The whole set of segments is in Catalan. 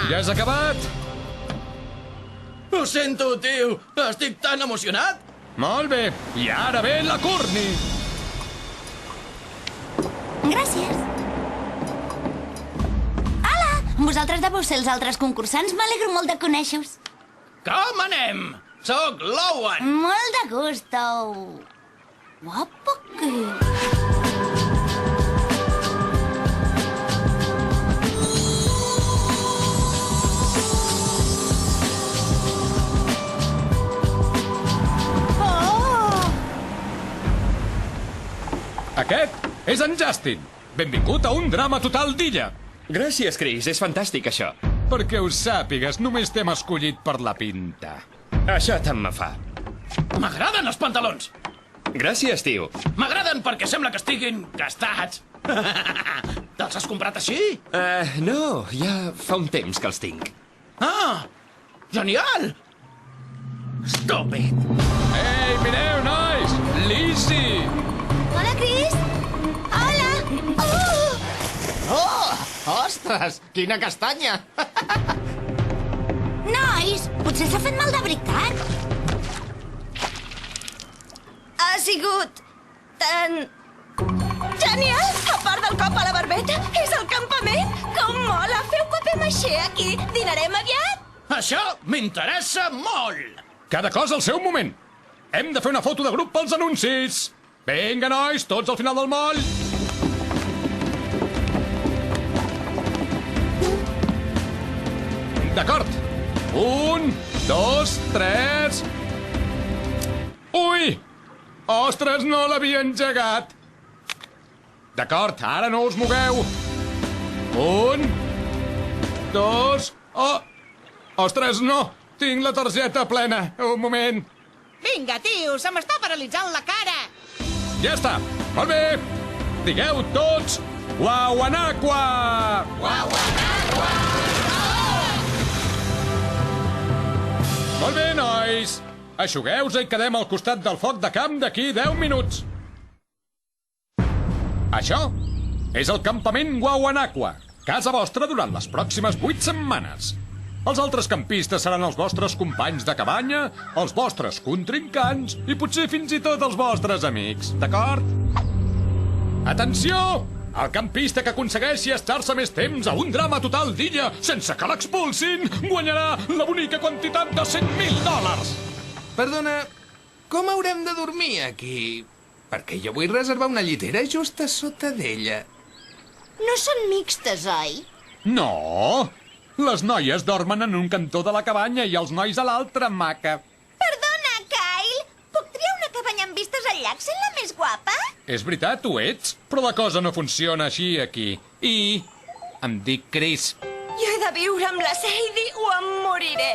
Ja has acabat? Ho sento, tio. Estic tan emocionat. Molt bé. I ara ve la Courtney. Gràcies. Hola! Vosaltres deveu ser els altres concursants. M'alegro molt de conèixer-vos. Com anem? Soc l'Owen. Molt de gusto. Guapo que... Aquest és en Justin. Benvingut a un drama total d'illa. Gràcies, Chris. És fantàstic, això. Perquè ho sàpigues, només t'hem escollit per la pinta. Això tant me fa. M'agraden els pantalons. Gràcies, tio. M'agraden perquè sembla que estiguin gastats. Te'ls has comprat així? No, ja fa un temps que els tinc. Ah, genial! Estúpid. Ei, mireu, nois! Lizzie! Hola, Chris! Hola! Ostres, quina castanya! Nois, potser s'ha fet mal de veritat. Ha sigut tan... genial! A part del cop a la barbeta, és el campament! Com mola! Feu paper-maixé aquí! Dinarem aviat? Això m'interessa molt! Cada cosa al seu moment. Hem de fer una foto de grup pels anuncis. Vinga, nois, tots al final del moll. D'acord. 1, 2, 3... Ui! Ostres, no l'havia engegat. D'acord, ara no us mogueu. 1, 2... Oh! Ostres, no! Tinc la targeta plena. Un moment. Vinga, tio, se m'està paralitzant la cara. Ja està. Molt bé. Digueu tots Guauanaqua! Guauanaqua! Molt bé, nois. Aixugueu-se i quedem al costat del foc de camp d'aquí 10 minuts. Això és el campament Guauanaqua, casa vostra durant les pròximes 8 setmanes. Els altres campistes seran els vostres companys de cabanya, els vostres contrincants i potser fins i tot els vostres amics, d'acord? Atenció! El campista que aconsegueixi estar-se més temps a un drama total d'illa sense que l'expulsin guanyarà la bonica quantitat de $100.000. Perdona, com haurem de dormir aquí? Perquè jo vull reservar una llitera just a sota d'ella. No són mixtes, oi? No! Les noies dormen en un cantó de la cabanya i els nois a l'altra, maca. Perdona, Kyle. Puc triar una cabanya amb vistes al llac sent la més guapa? És veritat, ho ets, però la cosa no funciona així aquí. I em dic Chris. Jo he de viure amb la Sadie o em moriré.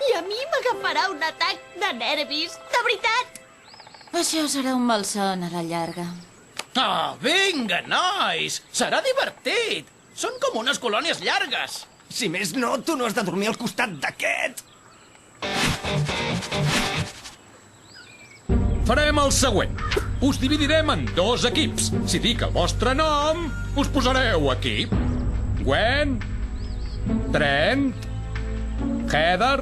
I a mi m'agafarà un atac de nervis, de veritat. Això serà un malson a la llarga. Oh, vinga, nois! Serà divertit! Són com unes colònies llargues. Si més no, tu no has de dormir al costat d'aquest. Farem el següent. Us dividirem en 2 equips. Si dic el vostre nom, us posareu aquí. Gwen, Trent, Heather,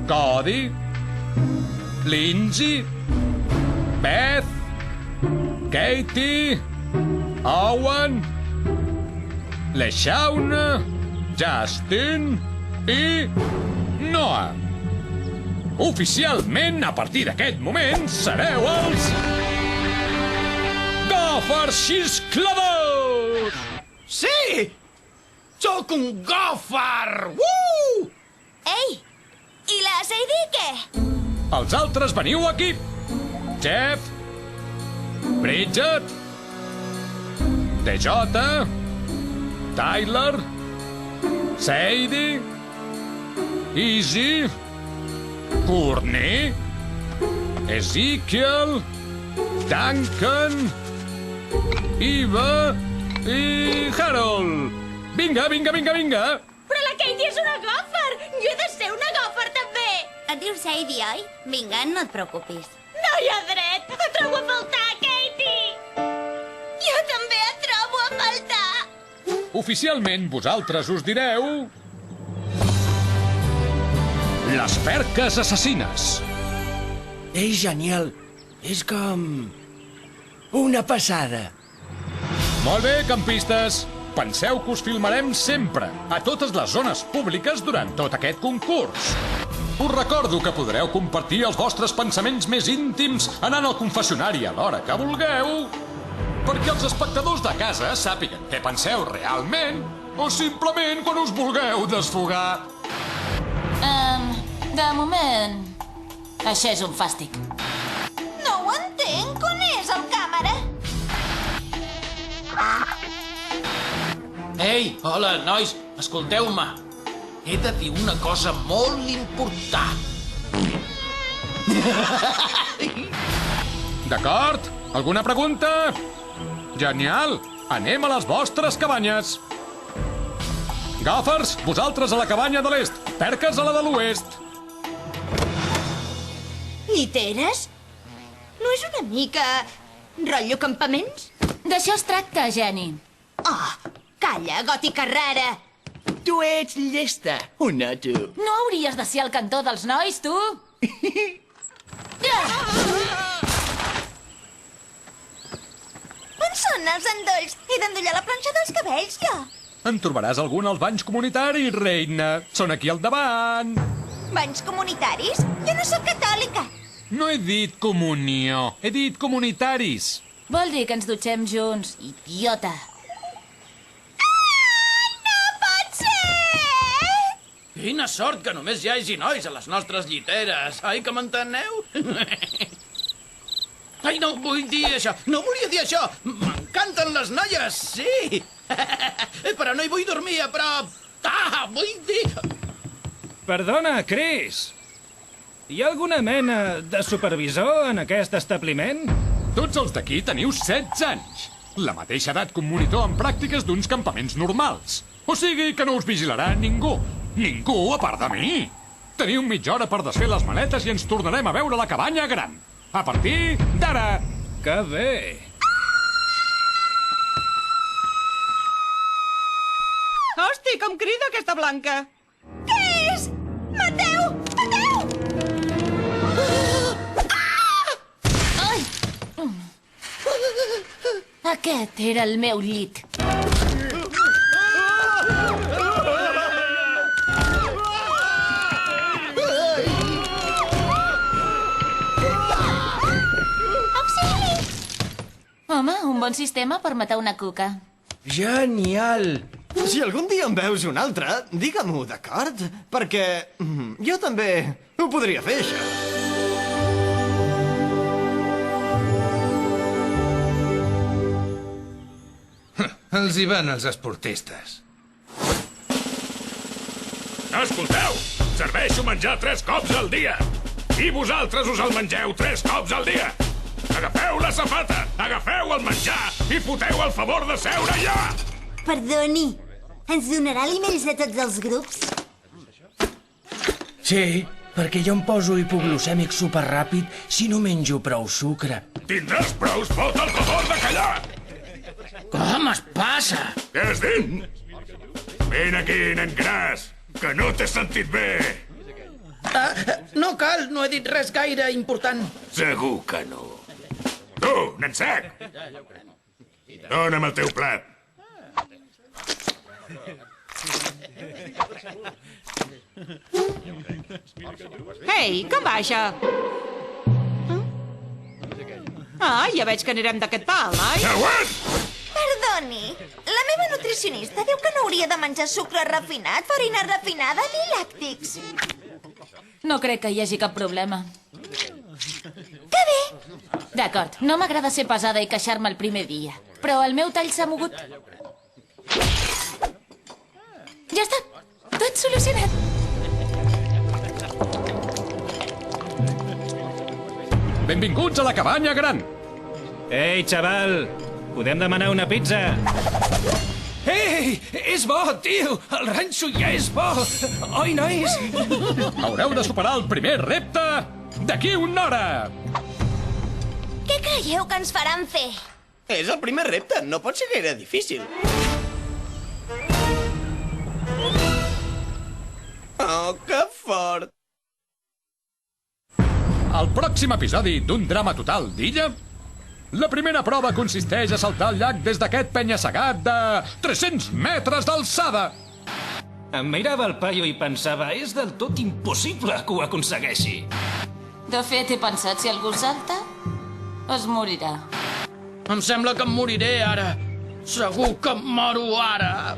Cody, Lindsay, Beth, Katie, Owen, LeShauna, Justin i Noah. Oficialment, a partir d'aquest moment, sereu els... Gòfers xiscladors! Sí! Sóc un gòfer! Ei, i la Sadie què? Els altres veniu aquí. Jeff, Bridget, DJ, Tyler, Sadie, Easy, Courtney, Ezekiel, Duncan, Eva i Harold. Vinga, vinga, vinga, vinga. Però la Katie és una gòfer! Jo he de ser una gòfer, també! Et dius Sadie, oi? Vinga, no et preocupis. No hi ha dret! Et trobo a faltar, Katie! Jo també et trobo a faltar! Oficialment, vosaltres us direu... Les perques assassines. És genial. És com... una passada. Molt bé, campistes. Penseu que us filmarem sempre, a totes les zones públiques durant tot aquest concurs. Us recordo que podreu compartir els vostres pensaments més íntims anant al confessionari a l'hora que vulgueu, perquè els espectadors de casa sàpiguen què penseu realment o simplement quan us vulgueu desfogar. De moment... això és un fàstic. No ho entenc. On és el càmera? Ei, hola, nois, escolteu-me. He de dir una cosa molt important. D'acord? Alguna pregunta? Genial! Anem a les vostres cabanyes. Gàfers, vosaltres a la cabanya de l'est. Perques a la de l'oest. Lliteres? No és una mica... rotllo campaments? D'això es tracta, Jenny. Oh, calla, gòtica rara. Tu ets llesta, o no, tu? No hauries de ser al cantó dels nois, tu? On són els endolls? He d'endollar la planxa dels cabells, jo. En trobaràs algun als banys comunitaris, reina. Són aquí al davant. Banys comunitaris? Jo no sóc catòlica. No he dit comunió, he dit comunitaris. Vol dir que ens dutxem junts, idiota. No pot ser! Quina sort que només hi hagi nois a les nostres lliteres. Ai, que m'enteneu? Ai, no vull dir això. No volia dir això. M'encanten les noies, sí. Però no hi vull dormir a prop. Ah, vull dir... Perdona, Chris. Hi ha alguna mena de supervisor en aquest establiment? Tots els d'aquí teniu 16 anys. La mateixa edat que un monitor en pràctiques d'uns campaments normals. O sigui que no us vigilarà ningú. Ningú, a part de mi. Teniu mitja hora per desfer les maletes i ens tornarem a veure a la cabanya gran. A partir d'ara. Que bé. Hosti, com crida aquesta Blanca! Què és? Mateu! Mateu! Ai! Aquest era el meu llit. Home, un bon sistema per matar una cuca. Genial! Si algun dia en veus un altre, digue-m'ho, d'acord? Perquè jo també ho podria fer, això. Els hi van els esportistes. Escolteu, serveixo menjar 3 cops al dia. I vosaltres us el mengeu 3 cops al dia. Agafeu la safata, agafeu el menjar i foteu el favor de seure ja! Perdoni, ens donarà aliments de tots els grups? Sí, perquè jo em poso hipoglucèmic superràpid si no menjo prou sucre. Tindràs prous, fot el favor de callar! Com es passa? Què has dit? Vine aquí, nen gras, que no t'he sentit bé. No cal, no he dit res gaire important. Segur que no. Tu, nen sec! Dóna'm el teu plat. Ei, com va això? Ah, ja veig que anirem d'aquest pal, oi? Següent! Perdoni, la meva nutricionista diu que no hauria de menjar sucre refinat, farina refinada ni làctics. No crec que hi hagi cap problema. Que bé! D'acord, no m'agrada ser pesada i queixar-me el primer dia, però el meu tall s'ha mogut. Ja està, tot solucionat. Benvinguts a la cabanya gran. Ei, xaval, podem demanar una pizza? Ei, és bo, tio! El ranxo ja és bo! Oi, nois? Haureu de superar el primer repte d'aquí una hora. Què creieu que ens faran fer? És el primer repte, no pot ser gaire difícil. Oh, que fort! pròxim episodi d'un drama total d'illa, la primera prova consisteix a saltar al llac des d'aquest penya-segat de 300 metres d'alçada. Em mirava el paio i pensava, és del tot impossible que ho aconsegueixi. De fet, he pensat, si algú salta, es morirà. Em sembla que em moriré ara. Segur que em moro ara.